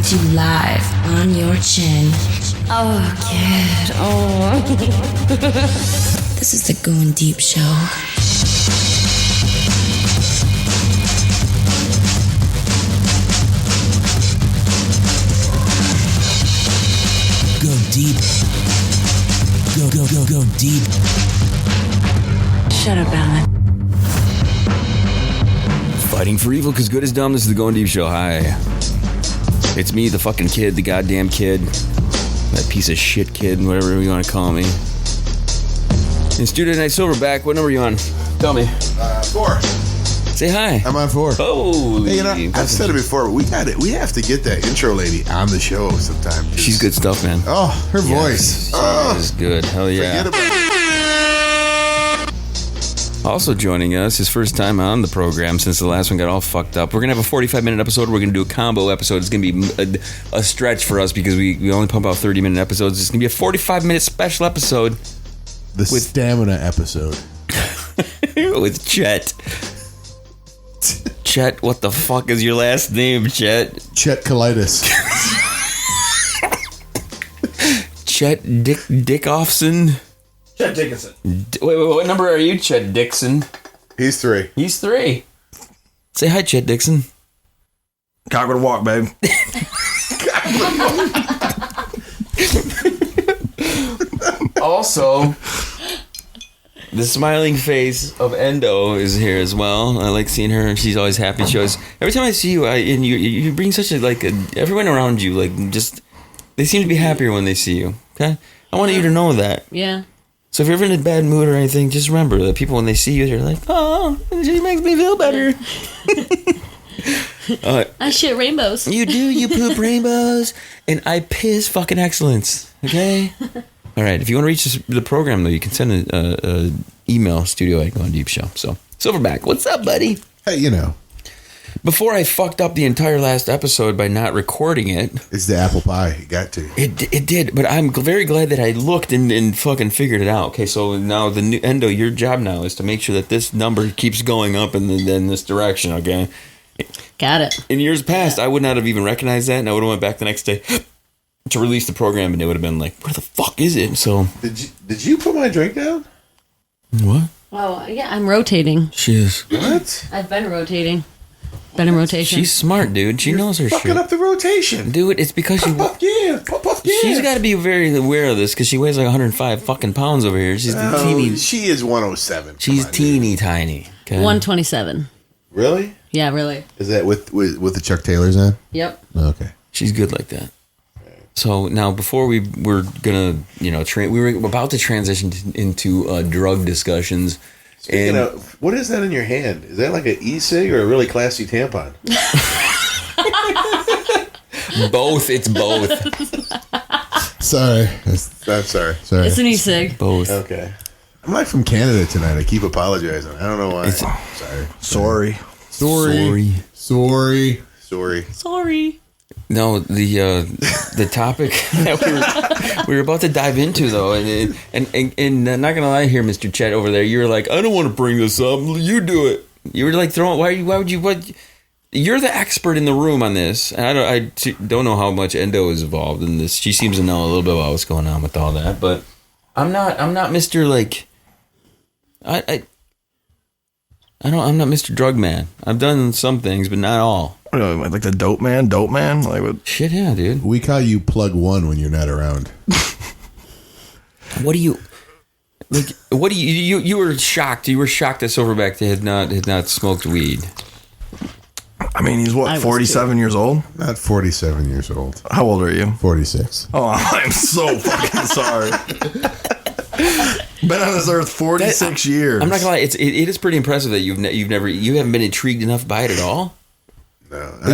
to you live on your chin. Oh, kid. Oh. This is the Goin Deep Show. Go deep. Go deep. Shut up, Alan. Fighting for evil because good is dumb. This is the Goin Deep Show. Hi. It's me, the fucking kid, the goddamn kid. That piece of shit kid, whatever you want to call me. In studio tonight, Silverback. What number are you on? Tell me. 4. Say hi. I'm on 4. Oh. Hey, I've said it before, but we have to get that intro lady on the show sometime. She's good stuff, man. Oh, her voice. She is good. Hell yeah. Forget about it. Also joining us, his first time on the program since the last one got all fucked up. We're going to have a 45-minute episode. We're going to do a combo episode. It's going to be a stretch for us because we only pump out 30-minute episodes. It's going to be a 45-minute special episode. The stamina episode. With Chet. Chet, what the fuck is your last name, Chet? Chet Colitis. Chet Dickinson? Chet Dickinson. Wait, what number are you, Chet Dixon? He's 3. He's 3. Say hi, Chet Dixon. Cock with a walk, babe. Also, the smiling face of Endo is here as well. I like seeing her. She's always happy. She always, every time I see you, and you bring such a, everyone around you, they seem to be happier when they see you. Okay? I want you to know that. Yeah. So if you're ever in a bad mood or anything, just remember that people, when they see you, they're like, oh, she makes me feel better. I shit rainbows. You do, you poop rainbows, and I piss fucking excellence. Okay? All right, if you want to reach the program, though, you can send an email, studio@Goin Deep Show. So, Silverback, what's up, buddy? Hey, you know. Before I fucked up the entire last episode by not recording it. It's the apple pie. It got to. It did, but I'm very glad that I looked and fucking figured it out. Okay, so now the new Endo, your job now is to make sure that this number keeps going up in this direction, okay? Got it. In years past, I would not have even recognized that, and I would have went back the next day to release the program, and it would have been like, where the fuck is it? So Did you put my drink down? What? Oh, yeah, I'm rotating. She is. What? I've been rotating. Been in rotation. She's smart, dude. She knows her fucking shit. up the rotation. Dude, it's because she... Puff, yeah. She's got to be very aware of this because she weighs like 105 fucking pounds over here. She's teeny... She is 107. She's teeny tiny. Okay? 127. Really? Yeah, really. Is that with the Chuck Taylors on? Yep. Okay. She's good like that. So now, before we were gonna, we were about to transition into drug discussions. Speaking of, what is that in your hand? Is that like an e-cig or a really classy tampon? Both. It's both. Sorry. I'm sorry. It's an e-cig. Both. Okay. I'm like from Canada tonight. I keep apologizing. I don't know why. Sorry. Sorry. No, the topic that we were about to dive into, though, and not gonna lie here, Mr. Chet over there, you were like, I don't want to bring this up. You do it. You were like throwing. Why would you? What? You're the expert in the room on this, and I don't know how much Endo is involved in this. She seems to know a little bit about what's going on with all that, but I'm not Mr. like I'm not Mr. Drug Man. I've done some things, but not all. Like the dope man? Like what? Shit, yeah, dude. We call you Plug One when you're not around. What do you you were shocked. You were shocked that Silverback had not smoked weed. I mean, he's what, 47 years old? Not 47 years old. How old are you? 46. Oh, I'm so fucking sorry. Been on this earth 46 years. I'm not gonna lie, it is pretty impressive that you haven't been intrigued enough by it at all. No, I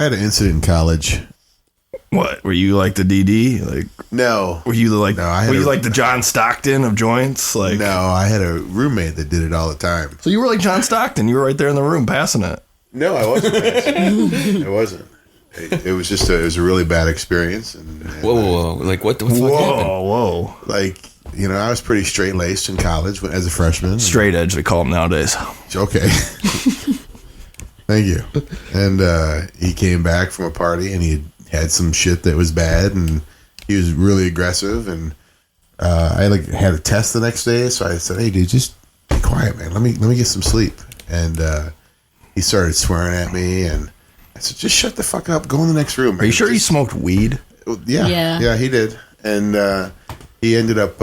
had an incident in college. What, were you like the DD? Like, no, were you like like the John Stockton of joints? Like, no, I had a roommate that did it all the time. So you were like John Stockton. You were right there in the room passing it. No, I wasn't. I wasn't. It was just a really bad experience. And whoa! Like what the fuck happened? Whoa! Like, I was pretty straight laced in college as a freshman. Straight edge, we call them nowadays. Okay. Thank you. And he came back from a party and he had some shit that was bad, and he was really aggressive. And I had a test the next day, so I said, "Hey, dude, just be quiet, man. Let me get some sleep." And he started swearing at me, and I said, "Just shut the fuck up. Go in the next room." Man. Are you sure he smoked weed? Yeah, he did. And he ended up.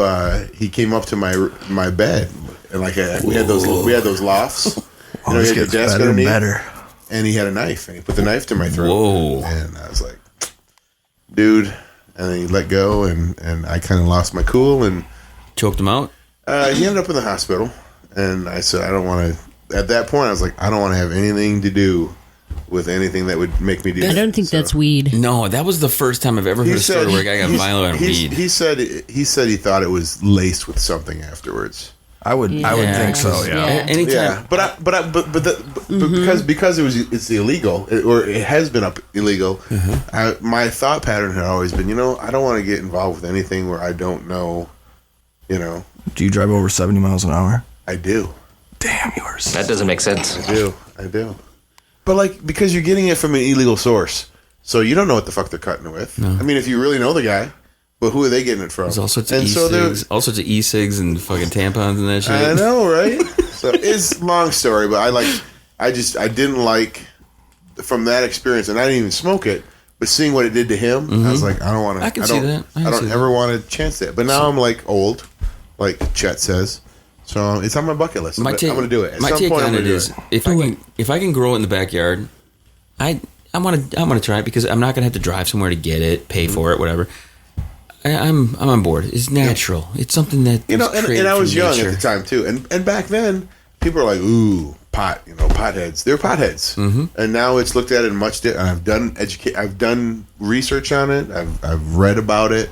He came up to my bed, and we had those lofts. Oh, this gets better and better. And he had a knife, and he put the knife to my throat. Whoa! And I was like, "Dude," and then he let go, and I kind of lost my cool and choked him out. He ended up in the hospital, and I said, "I don't want to." At that point, I was like, "I don't want to have anything to do with anything that would make me do that." I don't think that's weed. No, that was the first time I've ever heard a story where a guy got violent on weed. He said he thought it was laced with something afterwards. I would think so. Yeah. Anytime. Yeah, but because it's illegal, or it has been illegal. My thought pattern had always been, I don't want to get involved with anything where I don't know. Do you drive over 70 miles an hour? I do. Damn, yours. That doesn't make sense. I do. But because you're getting it from an illegal source, so you don't know what the fuck they're cutting it with. No. I mean, if you really know the guy. But who are they getting it from? There's all sorts of e-cigs and fucking tampons and that shit. I know, right? So it's a long story, but I didn't like from that experience, and I didn't even smoke it. But seeing what it did to him, I was like, I don't want to. I don't ever want to chance that. But now I'm old, like Chet says. So it's on my bucket list. I'm going to do it. At my some take point, on it is if I can grow it in the backyard, I want to try it because I'm not going to have to drive somewhere to get it, pay for it, whatever. I'm on board. It's natural. It's something that and I was young at the time too. And back then, people were like, "Ooh, pot," potheads. They're potheads. And now it's looked at in much different. I've done research on it. I've read about it.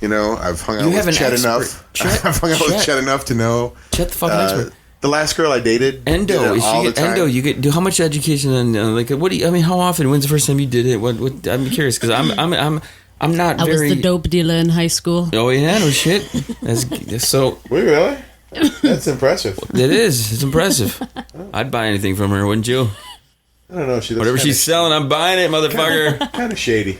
I've hung out with Chet enough. I've hung out with Chet enough to know. Chet the fucking expert. The last girl I dated, Endo. Endo, you get how much education on what do you? I mean, how often? When's the first time you did it? What? I'm curious because I'm not I very... was the dope dealer in high school. Oh, yeah? No shit? That's so... Wait, really? That's impressive. It is. It's impressive. I'd buy anything from her, wouldn't you? I don't know. Whatever she's selling, I'm buying it, motherfucker. Kind of shady.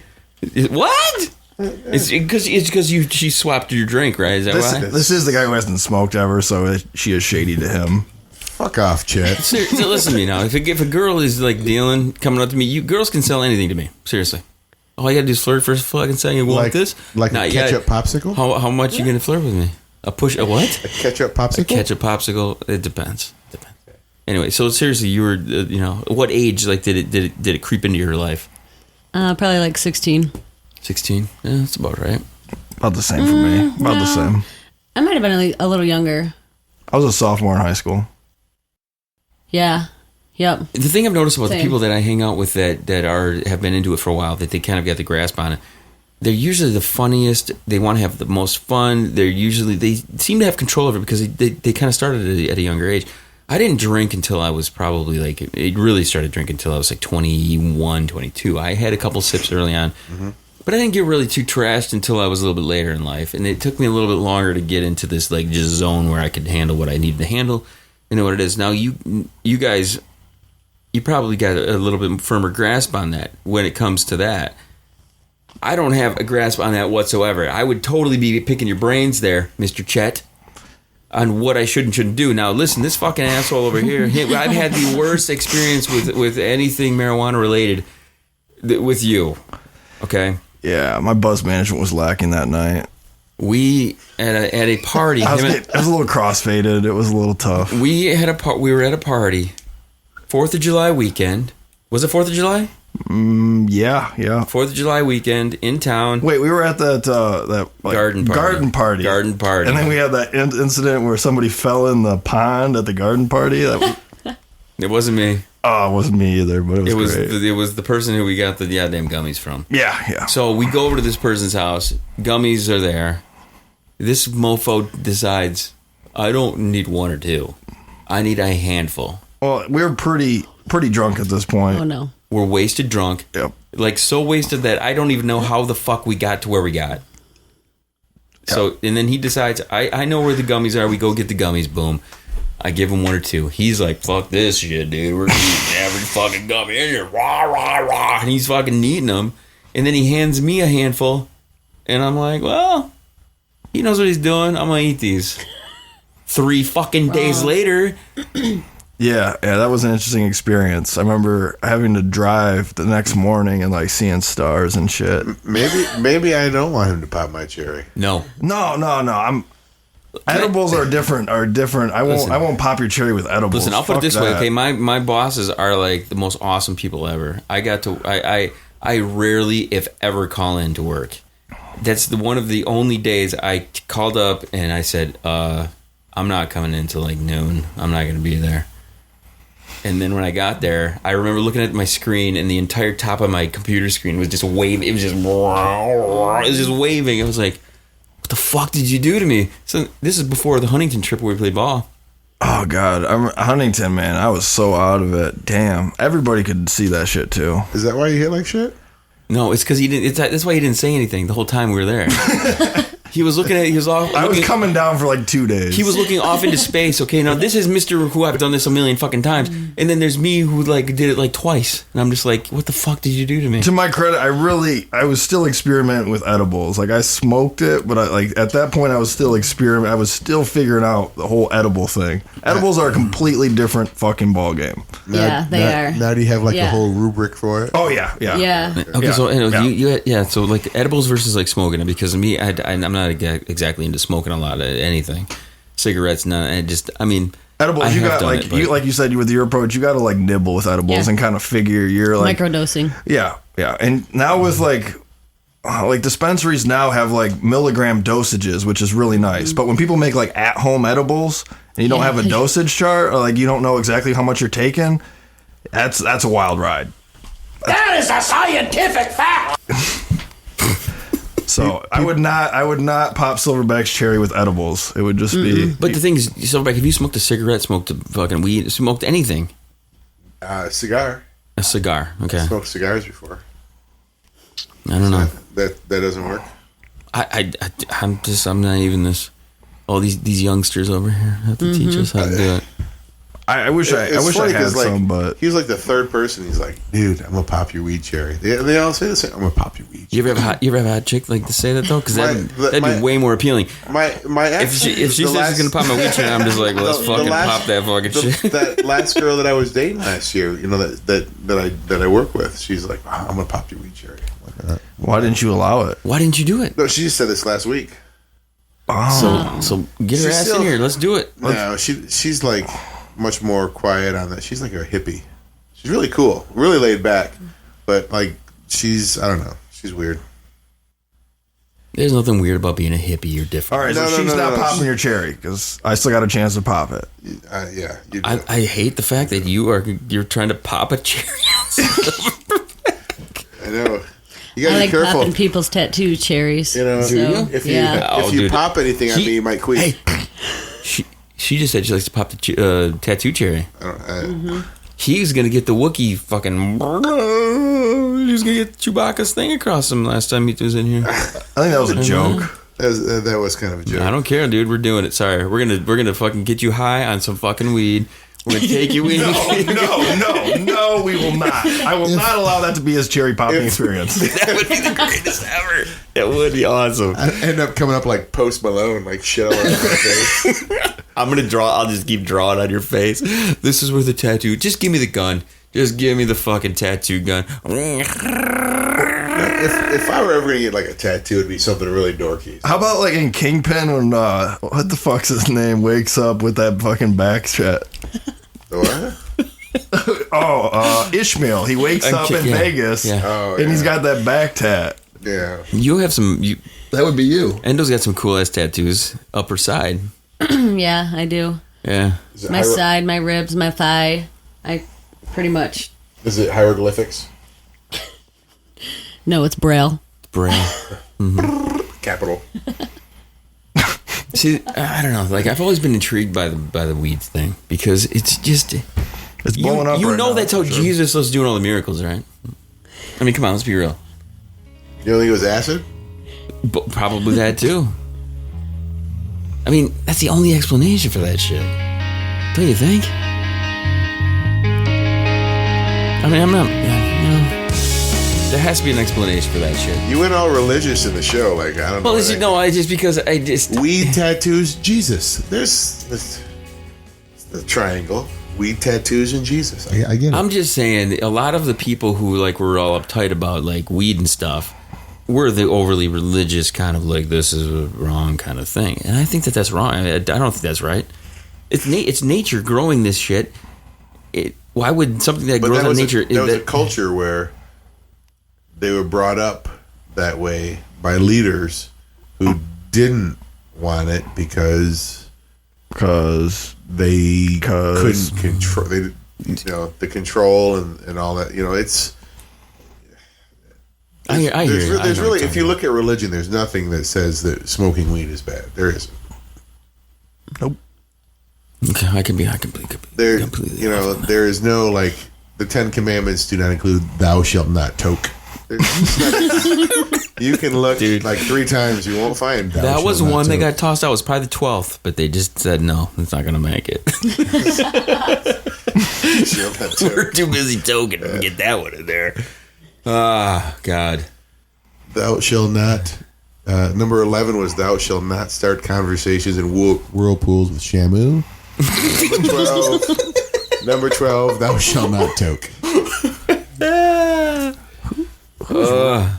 What? It's because she swapped your drink, right? Is that why? This is the guy who hasn't smoked ever, so she is shady to him. Fuck off, Chet. So listen to me now. If a girl is coming up to me, girls can sell anything to me. Seriously. All you gotta do is flirt for a fucking second. You want this? Like a ketchup popsicle? How much you gonna flirt with me? A what? A ketchup popsicle? A ketchup popsicle. It depends. Anyway, so seriously, you were, what age did it creep into your life? Probably like 16. 16? Yeah, that's about right. About the same for me. About the same. I might have been a little younger. I was a sophomore in high school. Yeah. Yep. The thing I've noticed about the people that I hang out with that have been into it for a while, that they kind of got the grasp on it, they're usually the funniest. They want to have the most fun. They seem to have control over it because they kind of started at a younger age. I didn't drink until I was probably it really started drinking until I was 21, 22. I had a couple sips early on, but I didn't get really too trashed until I was a little bit later in life. And it took me a little bit longer to get into this just zone where I could handle what I needed to handle. You know what it is. Now you guys... You probably got a little bit firmer grasp on that when it comes to that. I don't have a grasp on that whatsoever. I would totally be picking your brains there, Mr. Chet, on what I should and shouldn't do. Now, listen, this fucking asshole over here, I've had the worst experience with anything marijuana related with you. Okay? Yeah, my buzz management was lacking that night. We at a party. I was a little crossfaded. It was a little tough. We were at a party. 4th of July weekend. Was it 4th of July? Yeah. 4th of July weekend in town. Wait, we were at that garden party. Garden party. And then we had that incident where somebody fell in the pond at the garden party. It wasn't me. Oh, it wasn't me either, but it was great. It was the person who we got the goddamn gummies from. Yeah. So we go over to this person's house. Gummies are there. This mofo decides, I don't need one or two. I need a handful. Well, we were pretty drunk at this point. Oh, no. We're wasted drunk. Yep. So wasted that I don't even know how the fuck we got to where we got. Yep. So, and then he decides, I know where the gummies are. We go get the gummies. Boom. I give him one or two. He's like, fuck this shit, dude. We're eating every fucking gummy in here. Rah, rah, rah. And he's fucking eating them. And then he hands me a handful, and I'm like, well, he knows what he's doing. I'm going to eat these. 3 fucking days later. Yeah, that was an interesting experience. I remember having to drive the next morning and like seeing stars and shit. Maybe I don't want him to pop my cherry. No. Edibles are different. I won't pop your cherry with edibles. Listen, I'll put it this way. that. Okay, my bosses are like the most awesome people ever. I rarely, if ever, call in to work. That's one of the only days I called up and I said, I'm not coming in till like noon. I'm not going to be there. And then when I got there, I remember looking at my screen and the entire top of my computer screen was just waving. It was just waving. I was like, what the fuck did you do to me? So this is before the Huntington trip where we played ball. Oh God, Huntington, man, I was so out of it. Damn, everybody could see that shit too. Is that why you hit like shit? No, it's because he didn't. That's why he didn't say anything the whole time we were there. He was looking at. He was off. I was coming down for like 2 days. He was looking off into space. Okay, now this is Mr. Who I've done this a million fucking times, and then there's me who like did it like twice, and I'm just like, what the fuck did you do to me? To my credit, I was still experimenting with edibles. Like I smoked it, but at that point I was still experimenting. I was still figuring out the whole edible thing. Edibles are a completely different fucking ball game. Yeah, they are. Now do you have like a whole rubric for it? Oh yeah. Okay, so you so like edibles versus like smoking it, because me, I'm not exactly into smoking a lot of anything. Cigarettes, none. Edibles, you got like you said with your approach, you got to like nibble with edibles and kind of figure you're like microdosing. Yeah. And now with like dispensaries now have like milligram dosages, which is really nice. But when people make like at home edibles and you don't have a dosage chart, or like you don't know exactly how much you're taking, that's a wild ride. That is a scientific fact. So I would not pop Silverback's cherry with edibles. It would just be. But the thing is, Silverback, if you smoked a cigarette, smoked a fucking weed, smoked anything, Cigar. a cigar, okay. I smoked cigars before. I don't know. That doesn't work. I'm not even this. All these youngsters over here have to teach us how to do it. I wish I had some, but he was like the third person. He's like, dude, I'm gonna pop your weed cherry. They all say the same. I'm gonna pop your weed. You ever have a hot chick like to say that though? Because that'd be way more appealing. My ex, if she says she's gonna pop my weed cherry, I'm just like, well, let's fucking pop that fucking shit. That last girl that I was dating last year, you know, that I work with, she's like, oh, I'm gonna pop your weed cherry. Why didn't you allow it? Why didn't you do it? No, she just said this last week. Oh, so get her ass in here. Let's do it. No, she's like much more quiet on that. She's like a hippie. She's really cool, really laid back, but like I don't know, she's weird. There's nothing weird about being a hippie. You're different. All right, so she's not popping your cherry because I still got a chance to pop it. Yeah, you do. I hate the fact that you're trying to pop a cherry. I know. You gotta I be like careful. popping people's tattoo cherries. You know, if you pop anything on me, you might queef. Hey, she just said she likes to pop the tattoo cherry. He's gonna get the Wookiee fucking. He's gonna get Chewbacca's thing across him last time he was in here. I think that was a joke. That was kind of a joke. I don't care, dude. We're doing it. Sorry, we're gonna fucking get you high on some fucking weed. We're gonna take you in. No, we will not. I will not allow that to be his cherry popping experience. That would be the greatest ever. It would be awesome. I end up coming up like Post Malone, like shit all over my face. I'm gonna draw. I'll just keep drawing on your face. This is where the tattoo. Just give me the gun. Just give me the fucking tattoo gun. If I were ever gonna get like a tattoo, it'd be something really dorky. How about like in Kingpin when what the fuck's his name wakes up with that fucking back shot? What? Ishmael. He wakes up in Vegas, and he's got that back tat. Yeah. You have some. That would be you. Endo's got some cool ass tattoos. Upper side. Yeah, I do. Yeah. My side, my ribs, my thigh. I pretty much. Is it hieroglyphics? No, it's Braille. Braille. Capital. See, I don't know. Like I've always been intrigued by the weed thing because it's just it's blowing up. You know that's how Jesus was doing all the miracles, right? I mean, come on, let's be real. You don't think it was acid? Probably that too. I mean, that's the only explanation for that shit. Don't you think? I mean, I'm not. You know. There has to be an explanation for that shit. You went all religious in the show, like I don't know. Well, no, I just weed tattoos, Jesus. There's the triangle. Weed tattoos and Jesus. I get it. I'm just saying, a lot of the people who like were all uptight about like weed and stuff were the overly religious kind of like this is a wrong kind of thing, and I think that's wrong. I don't think that's right. It's nature growing this shit. Why would something that grows in nature? There was a culture where they were brought up that way by leaders who didn't want it because they couldn't control. They, the control and all that. It's. I hear you. There's really, if you look at religion, there's nothing that says that smoking weed is bad. There isn't. Nope. Okay, I can be completely. There is no like the 10 Commandments do not include "Thou shalt not toke." You can look like 3 times, you won't find. That was one that got tossed out. It was probably the 12th, but they just said no, it's not going to make it. We're too busy toking to get that one in there. Ah, God. Thou shalt not. Number 11 was "Thou shalt not start conversations in whirlpools with Shamu." Number 12, "Thou shalt not toke."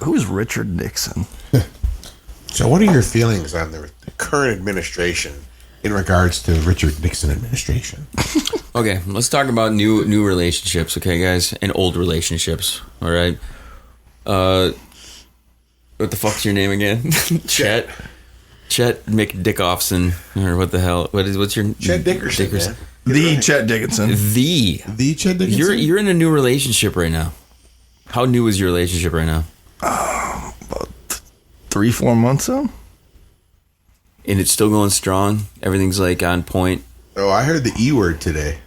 Who's Richard Nixon? So, what are your feelings on the current administration in regards to Richard Nixon administration? Okay, let's talk about new relationships, okay, guys, and old relationships. All right. What the fuck's your name again? Chet McDickoffson, or what the hell? What's your Chet Dickinson? Man. The Chet Dickinson. The Chet Dickinson. You're in a new relationship right now. How new is your relationship right now? About 3-4 months now. And it's still going strong. Everything's like on point. Oh, I heard the E word today.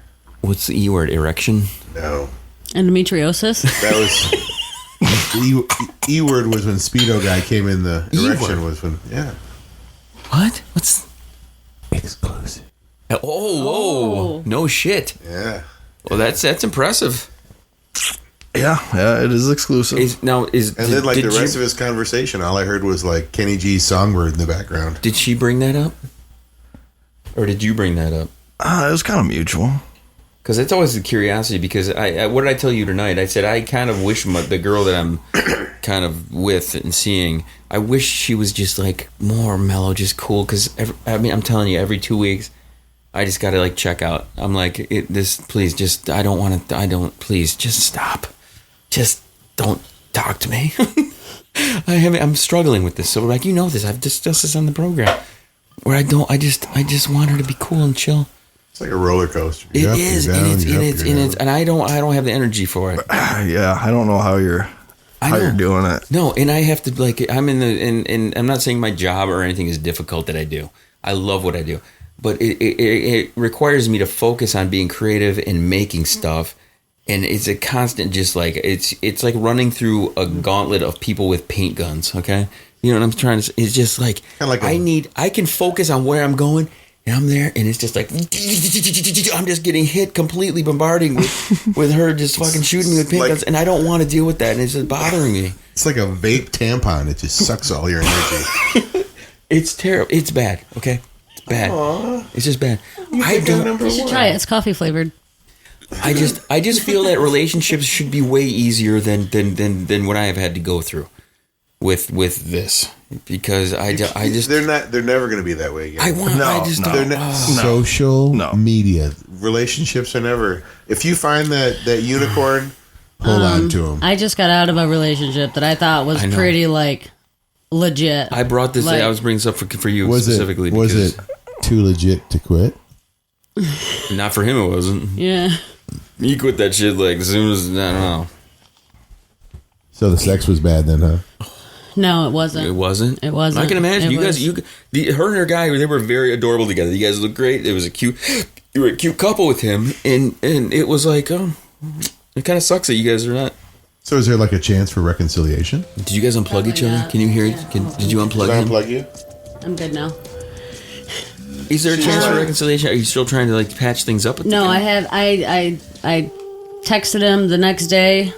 What's the E word? Erection? No. Endometriosis? That was E word was when Speedo guy came in. The erection was when What? What's exclusive? Oh, no shit. Yeah. Well, that's impressive. Yeah, it is exclusive. Then the rest of his conversation, all I heard was like Kenny G's songbird in the background. Did she bring that up, or did you bring that up? It was kind of mutual. Because it's always the curiosity. Because what did I tell you tonight? I said I kind of wish the girl that I'm kind of with and seeing, I wish she was just like more mellow, just cool. Because I'm telling you, every 2 weeks, I just got to like check out. I'm like, please, just please, just stop. Just don't talk to me. I'm struggling with this. So like, you know this. I've discussed this on the program. Where I just want her to be cool and chill. It's like a roller coaster. It is, and I don't have the energy for it. Yeah, I don't know how you're doing it. No, and I have to like I'm in the and I'm not saying my job or anything is difficult that I do. I love what I do, but it requires me to focus on being creative and making stuff, and it's a constant just like it's like running through a gauntlet of people with paint guns. Okay, you know what I'm trying to say? It's just like I can focus on where I'm going. And I'm there, and it's just like I'm just getting hit completely, bombarding with her just fucking shooting me with paint guns, and I don't want to deal with that, and it's just bothering me. It's like a vape tampon; it just sucks all your energy. It's terrible. It's bad. Okay, it's bad. Aww. It's just bad. You should try it. It's coffee flavored. I just feel that relationships should be way easier than what I have had to go through with this. Because I just they're never going to be that way again. Social media relationships are never. If you find that unicorn, hold on to them. I just got out of a relationship that I thought was pretty like legit. I brought this. I was bringing this up for you specifically. Was it too legit to quit? Not for him. It wasn't. Yeah. He quit that shit like as soon as I don't know. So the sex was bad then, huh? No, it wasn't. It wasn't? It wasn't. I can imagine. Her and her guy, they were very adorable together. You guys look great. It was you were a cute couple with him. And it was like, it kind of sucks that you guys are not. So is there like a chance for reconciliation? Did you guys unplug each other? Can you hear it? Did you unplug him? Did I unplug you? I'm good now. Is there a chance for reconciliation? Are you still trying to like patch things up? No, I texted him the next day.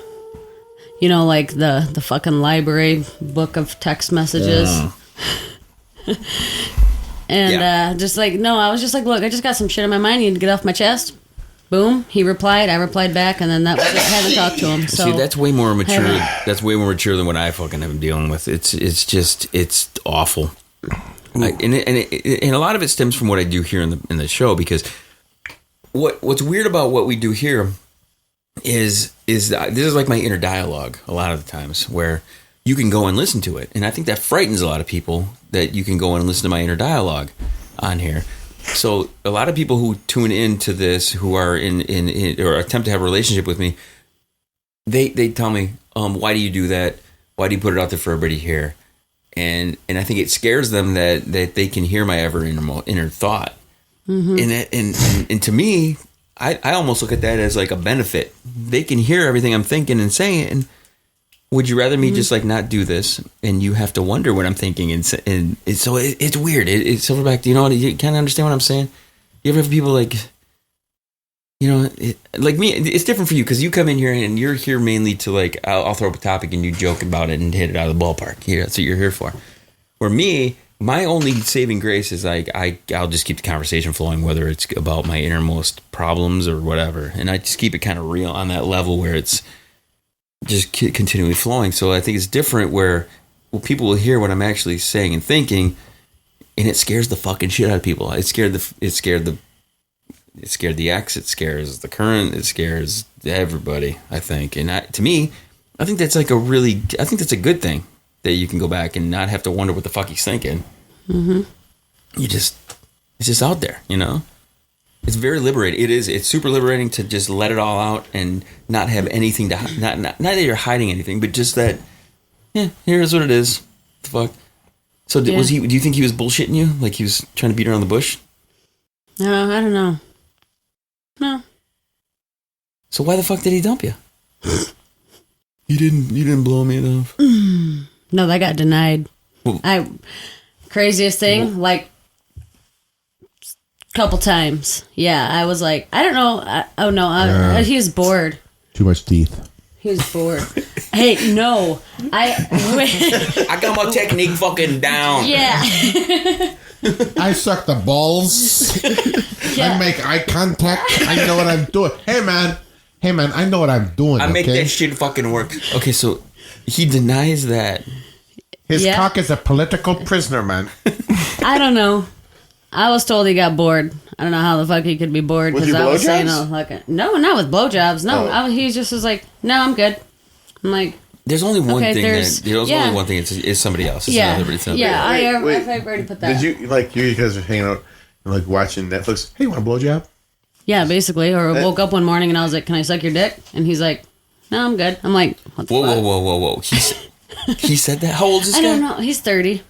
you know, like the fucking library book of text messages. And just like, no, I was just like, look, I just got some shit in my mind. You need to get off my chest. Boom. He replied. I replied back, and then that was it. I haven't talked to him. So see, that's way more mature. That's way more mature than what I fucking am dealing with. It's awful. And a lot of it stems from what I do here in the show, because what's weird about what we do here is that this is like my inner dialogue a lot of the times, where you can go and listen to it, and I think that frightens a lot of people, that you can go and listen to my inner dialogue on here. So a lot of people who tune into this, who are in or attempt to have a relationship with me, they tell me, why do you do that? Why do you put it out there for everybody to hear? And I think it scares them that they can hear my inner thought. Mm-hmm. And to me, I almost look at that as like a benefit. They can hear everything I'm thinking and saying. Would you rather me just like not do this, and you have to wonder what I'm thinking? And so it's weird. It's Silverback. Do you kind of understand what I'm saying? You ever have people like, like me? It's different for you because you come in here and you're here mainly to like, I'll throw up a topic and you joke about it and hit it out of the ballpark. Yeah, that's what you're here for. For me, my only saving grace is like I'll just keep the conversation flowing, whether it's about my innermost problems or whatever, and I just keep it kind of real on that level where it's just continually flowing. So I think it's different where people will hear what I'm actually saying and thinking, and it scares the fucking shit out of people. It scared the ex, it scares the current, it scares everybody, I think. And to me, I think that's like I think that's a good thing, that you can go back and not have to wonder what the fuck he's thinking. Mm-hmm. It's just out there, It's very liberating. It's super liberating to just let it all out and not have anything to not that you're hiding anything, but just that. Yeah, here's what it is. The fuck. So was he? Do you think he was bullshitting you? Like he was trying to beat around the bush? No, I don't know. No. So why the fuck did he dump you? You didn't blow me enough. No, that got denied. Well, craziest thing, like. Couple times. Yeah, I was like, I don't know. He was bored. Too much teeth. He was bored. Hey, no. I got my technique fucking down. Yeah. I suck the balls. Yeah. I make eye contact. I know what I'm doing. Hey, man, I know what I'm doing. I make that shit fucking work. Okay, so he denies that. His cock is a political prisoner, man. I don't know. I was told he got bored. I don't know how the fuck he could be bored because I was saying, no, not with blowjobs. No, he just was like, no, I'm good. I'm like, there's only one thing. Only one thing. It's somebody else. It's I've already put that. Did you you guys are hanging out and like watching Netflix? Hey, you want a blowjob? Yeah, basically. Or I woke up one morning and I was like, can I suck your dick? And he's like, no, I'm good. I'm like, what the fuck? Whoa. He said that. How old is this guy? I don't know. He's 30.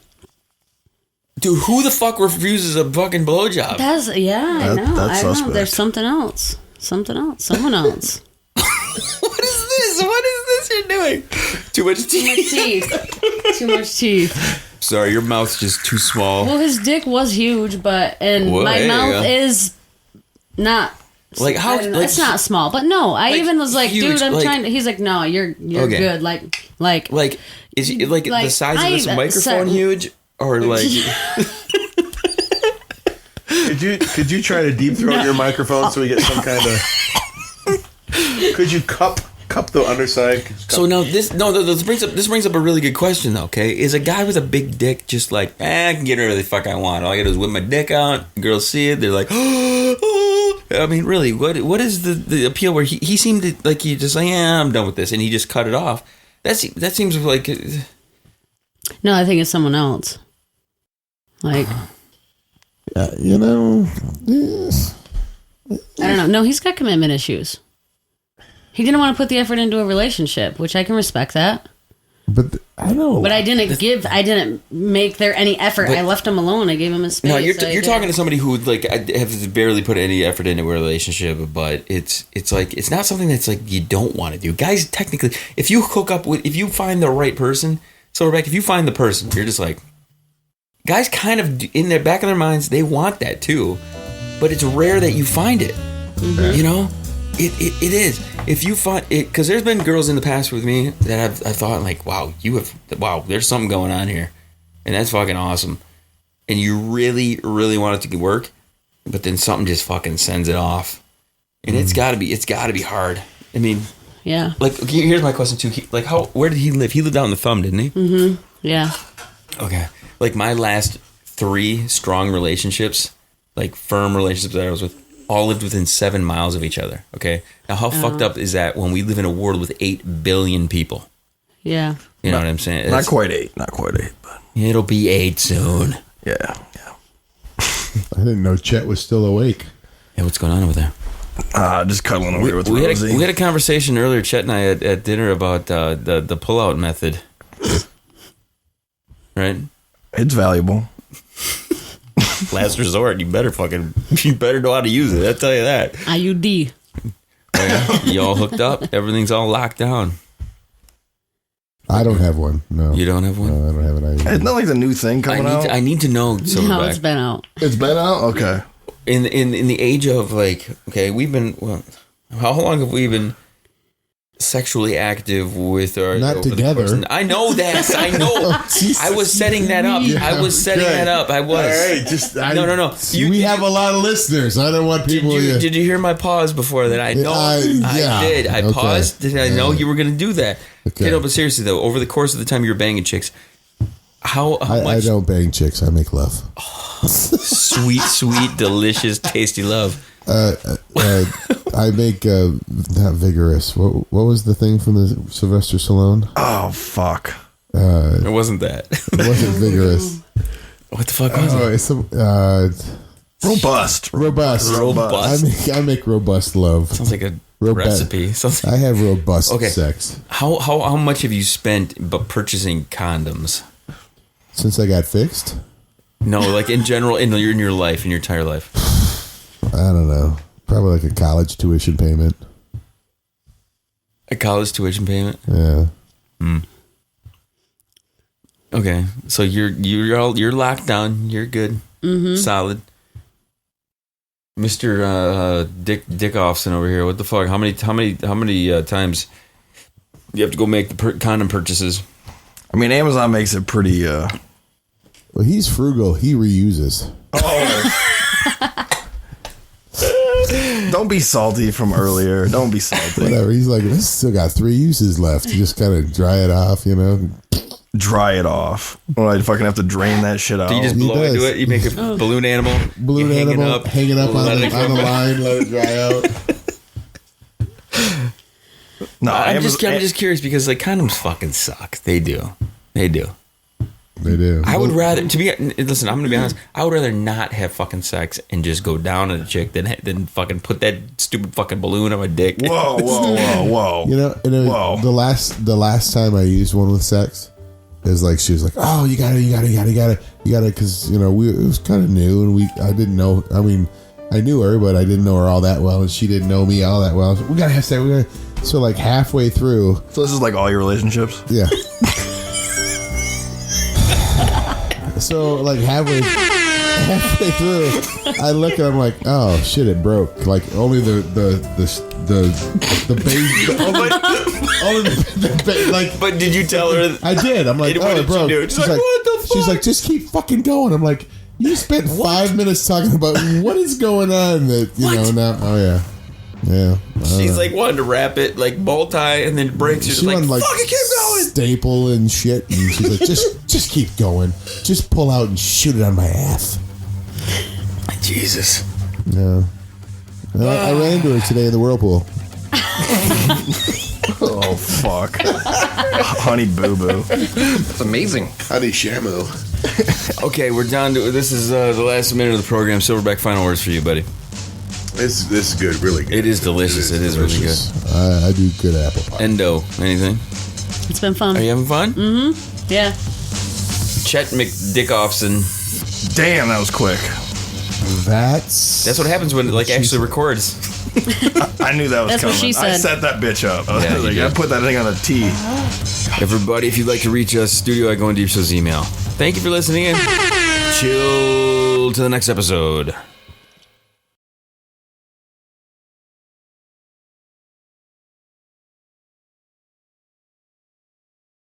Dude, who the fuck refuses a fucking blowjob? I know. That's suspect. There's something else. Someone else. What is this? What is this you're doing? Too much Too much teeth. Sorry, your mouth's just too small. Well, his dick was huge, my mouth is not. Like how? It's not small, but no. I even was like, huge, dude, I'm trying to. He's like, no, you're good. Like is he like the size of this microphone huge? Or like, could you try to deep throat your microphone so we get some kind of? Could you cup the underside? So now this brings up a really good question though. Okay, is a guy with a big dick just like I can get whatever the fuck I want? All I gotta do is whip my dick out. Girls see it, they're like, oh. I mean, really, what is the appeal? Where he seemed to like he just like I'm done with this, and he just cut it off. That seems like. No, I think it's someone else. Like, yes. I don't know. No, he's got commitment issues. He didn't want to put the effort into a relationship, which I can respect that. But I know. But I didn't make there any effort. I left him alone. I gave him a space. No, you're talking to somebody who like has barely put any effort into a relationship, but it's like it's not something that's like you don't want to do. Guys, technically, if you find the right person, Silverback, if you find the person, you're just like. Guys kind of, in the back of their minds, they want that too. But it's rare that you find it. Mm-hmm. It is. If you find it, because there's been girls in the past with me that I thought like, wow, there's something going on here, and that's fucking awesome, and you really, really want it to work, but then something just fucking sends it off, and it's gotta be hard. I mean, yeah. Like, here's my question too. Where did he live? He lived out in the Thumb, didn't he? Mm-hmm. Yeah. Okay. Like my last 3 strong relationships, like firm relationships that I was with, all lived within 7 miles of each other. Okay. Now, how fucked up is that when we live in a world with 8 billion people? Yeah. You know what I'm saying? Not quite 8, but it'll be 8 soon. Yeah. I didn't know Chet was still awake. Yeah, what's going on over there? Just cuddling over with Rosie. We had a conversation earlier, Chet and I, at dinner about the pull-out method. Right? It's valuable. Last resort. You better know how to use it. I'll tell you that. IUD. Oh, yeah. You all hooked up? Everything's all locked down. I don't have one. No. You don't have one? No, I don't have an IUD. Isn't that like the new thing coming out? I need to know, Silverback. No, it's been out. It's been out? Okay. In the age of how long have we been sexually active with our not together? I know that. I know. I was setting that up. Yeah, I was setting that up. I was. All right, No. We have a lot of listeners. I don't want people. Did you hear my pause before that? I know. I did. I paused. Did I know you were going to do that? Okay. But seriously though, over the course of the time you were banging chicks, how much? I don't bang chicks. I make love. Sweet, delicious, tasty love. I make not vigorous. What was the thing from the Sylvester Stallone? Oh fuck! It wasn't that. It wasn't vigorous. What the fuck was it? It's some, robust. I make robust love. Sounds like a recipe. I have robust sex. How much have you spent purchasing condoms since I got fixed? No, like in general, in your life, in your entire life. I don't know. Probably like a college tuition payment. A college tuition payment? Yeah. Okay, so you're locked down. You're good. Mm-hmm. Solid. Mr. Dick Offson over here. What the fuck? How many times do you have to go make the condom purchases? I mean, Amazon makes it pretty. Well, he's frugal. He reuses. Oh. Don't be salty from earlier. Don't be salty. Whatever. He's like, this still got 3 uses left. You just kind of dry it off, you know. Dry it off. Well, I fucking have to drain that shit out. Do you just blow into it? You make a balloon animal. Hanging up on the line, let it dry out. No, I'm just curious because like condoms fucking suck. They do. I would rather, listen, I'm gonna be honest. I would rather not have fucking sex and just go down on a chick than fucking put that stupid fucking balloon on my dick. Whoa. You know, the last time I used one with sex, it was like she was like, "Oh, you got it," because you know it was kind of new and I didn't know. I mean, I knew her, but I didn't know her all that well, and she didn't know me all that well. So, we gotta have sex. So like halfway through. So this is like all your relationships? Yeah. So like halfway through, I look and I'm like, oh shit, it broke. Like only the base. Like. But did you tell her? I did. I'm like, oh, it broke. She's like, what the fuck? She's like, just keep fucking going. I'm like, you spent 5 minutes talking about what is going on that now. Oh yeah. Yeah. She's like wanting to wrap it, like bow tie, and then breaks. She's like, fucking keep going. Staple and shit. And she's like, just keep going. Just pull out and shoot it on my ass. Jesus. Yeah. I ran into her today in the whirlpool. Oh, fuck. Honey Boo Boo. That's amazing. Honey Shamu. Okay, we're down to, this is the last minute of the program. Silverback, final words for you, buddy. This is good, really good. It is delicious. It is really good. I do good apple pie. Endo, anything? It's been fun. Are you having fun? Mm-hmm. Yeah. Chet McDickoffson. Damn, that was quick. That's what happens when it actually records. I knew that was That's coming. what she said. I set that bitch up. I was like, I put that thing on a T. Everybody, if you'd like to reach us, studio@goindeepshow's email. Thank you for listening in. Chill to the next episode.